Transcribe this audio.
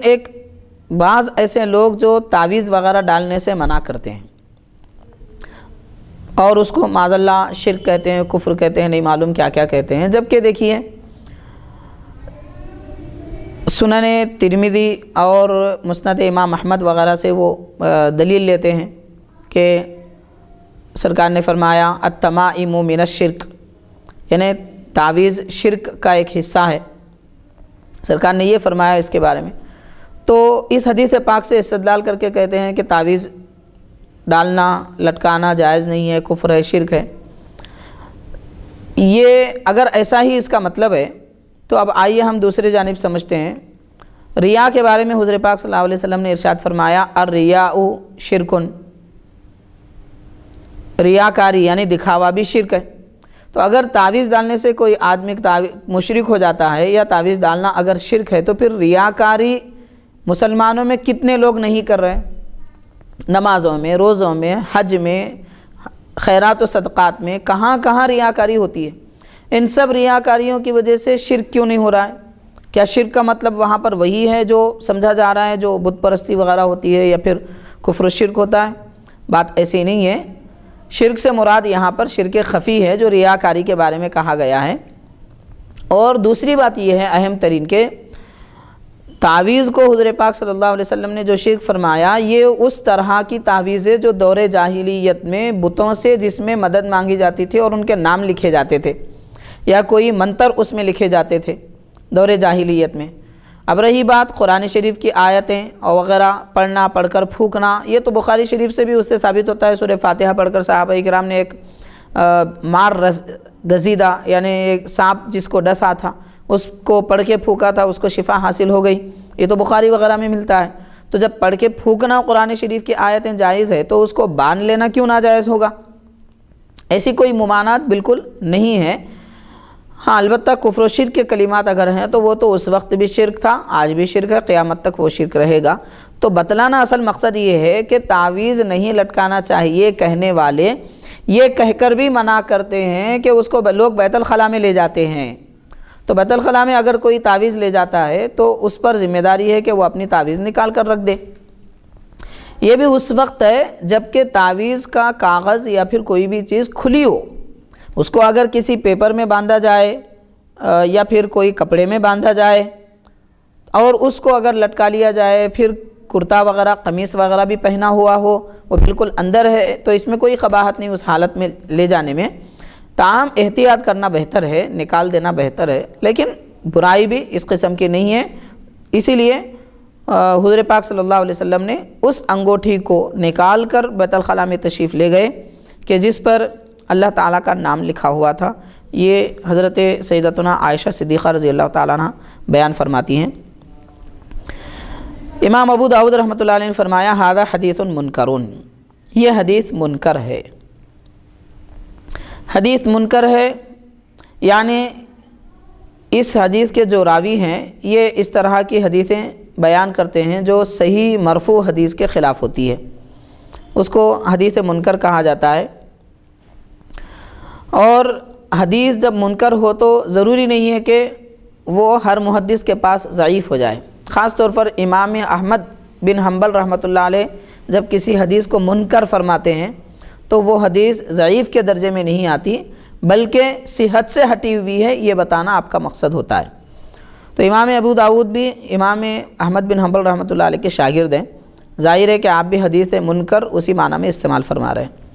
ایک بعض ایسے لوگ جو تعویذ وغیرہ ڈالنے سے منع کرتے ہیں اور اس کو معاذ اللہ شرک کہتے ہیں، کفر کہتے ہیں، نہیں معلوم کیا کیا کہتے ہیں، جبکہ دیکھیے سنن ترمذی اور مسند امام احمد وغیرہ سے وہ دلیل لیتے ہیں کہ سرکار نے فرمایا التمائم من الشرک، یعنی تعویذ شرک کا ایک حصہ ہے، سرکار نے یہ فرمایا اس کے بارے میں۔ تو اس حدیث پاک سے استدلال کر کے کہتے ہیں کہ تعویذ ڈالنا لٹکانا جائز نہیں ہے، کفر ہے، شرک ہے۔ یہ اگر ایسا ہی اس کا مطلب ہے تو اب آئیے ہم دوسری جانب سمجھتے ہیں۔ ریا کے بارے میں حضور پاک صلی اللہ علیہ وسلم نے ارشاد فرمایا الریاء شرکن، ریاکاری یعنی دکھاوا بھی شرک ہے۔ تو اگر تعویذ ڈالنے سے کوئی آدمی مشرک ہو جاتا ہے یا تعویذ ڈالنا اگر شرک ہے تو پھر ریاکاری مسلمانوں میں کتنے لوگ نہیں کر رہے؟ نمازوں میں، روزوں میں، حج میں، خیرات و صدقات میں کہاں کہاں ریاکاری ہوتی ہے۔ ان سب ریاکاریوں کی وجہ سے شرک کیوں نہیں ہو رہا ہے؟ کیا شرک کا مطلب وہاں پر وہی ہے جو سمجھا جا رہا ہے، جو بت پرستی وغیرہ ہوتی ہے، یا پھر کفر و شرک ہوتا ہے؟ بات ایسی نہیں ہے۔ شرک سے مراد یہاں پر شرک خفی ہے جو ریاکاری کے بارے میں کہا گیا ہے۔ اور دوسری بات یہ ہے اہم ترین کہ تعویذ کو حضور پاک صلی اللہ علیہ وسلم نے جو شرک فرمایا، یہ اس طرح کی تعویذیں جو دور جاہلیت میں بتوں سے جس میں مدد مانگی جاتی تھی اور ان کے نام لکھے جاتے تھے یا کوئی منتر اس میں لکھے جاتے تھے دور جاہلیت میں۔ اب رہی بات قرآن شریف کی آیتیں اور وغیرہ پڑھنا، پڑھ کر پھونکنا، یہ تو بخاری شریف سے بھی اس سے ثابت ہوتا ہے۔ سورہ فاتحہ پڑھ کر صحابہ کرام نے ایک مار گزیدہ یعنی ایک سانپ جس کو ڈسا تھا اس کو پڑھ کے پھونکا تھا، اس کو شفا حاصل ہو گئی، یہ تو بخاری وغیرہ میں ملتا ہے۔ تو جب پڑھ کے پھونکنا قرآن شریف کی آیتیں جائز ہے تو اس کو باندھ لینا کیوں ناجائز ہوگا؟ ایسی کوئی ممانعت بالکل نہیں ہے۔ ہاں البتہ کفر و شرک کے کلمات اگر ہیں تو وہ تو اس وقت بھی شرک تھا، آج بھی شرک ہے، قیامت تک وہ شرک رہے گا۔ تو بتلانا اصل مقصد یہ ہے کہ تعویذ نہیں لٹکانا چاہیے کہنے والے یہ کہہ کر بھی منع کرتے ہیں کہ اس کو لوگ بیت الخلاء میں لے جاتے ہیں۔ تو بیت الخلاء میں اگر کوئی تعویذ لے جاتا ہے تو اس پر ذمہ داری ہے کہ وہ اپنی تعویذ نکال کر رکھ دے۔ یہ بھی اس وقت ہے جب کہ تعویذ کا کاغذ یا پھر کوئی بھی چیز کھلی ہو، اس کو اگر کسی پیپر میں باندھا جائے یا پھر کوئی کپڑے میں باندھا جائے اور اس کو اگر لٹکا لیا جائے، پھر کرتا وغیرہ قمیص وغیرہ بھی پہنا ہوا ہو، وہ بالکل اندر ہے، تو اس میں کوئی قباحت نہیں اس حالت میں لے جانے میں۔ تاہم احتیاط کرنا بہتر ہے، نکال دینا بہتر ہے، لیکن برائی بھی اس قسم کی نہیں ہے۔ اسی لیے حضور پاک صلی اللہ علیہ وسلم نے اس انگوٹھی کو نکال کر بیت الخلاء میں تشریف لے گئے کہ جس پر اللہ تعالیٰ کا نام لکھا ہوا تھا۔ یہ حضرت سیدتنا عائشہ صدیقہ رضی اللہ تعالیٰ عنہ بیان فرماتی ہیں۔ امام ابو داؤد رحمۃ اللہ علیہ نے فرمایا ھذا حدیث منکر، یہ حدیث منکر ہے۔ حدیث منکر ہے یعنی اس حدیث کے جو راوی ہیں یہ اس طرح کی حدیثیں بیان کرتے ہیں جو صحیح مرفوع حدیث کے خلاف ہوتی ہے، اس کو حدیث منکر کہا جاتا ہے۔ اور حدیث جب منکر ہو تو ضروری نہیں ہے کہ وہ ہر محدث کے پاس ضعیف ہو جائے۔ خاص طور پر امام احمد بن حنبل رحمۃ اللہ علیہ جب کسی حدیث کو منکر فرماتے ہیں تو وہ حدیث ضعیف کے درجے میں نہیں آتی بلکہ صحت سے ہٹی ہوئی ہے، یہ بتانا آپ کا مقصد ہوتا ہے۔ تو امام ابو داؤد بھی امام احمد بن حنبل رحمۃ اللہ علیہ کے شاگرد ہیں، ظاہر ہے کہ آپ بھی حدیث منکر اسی معنی میں استعمال فرما رہے ہیں۔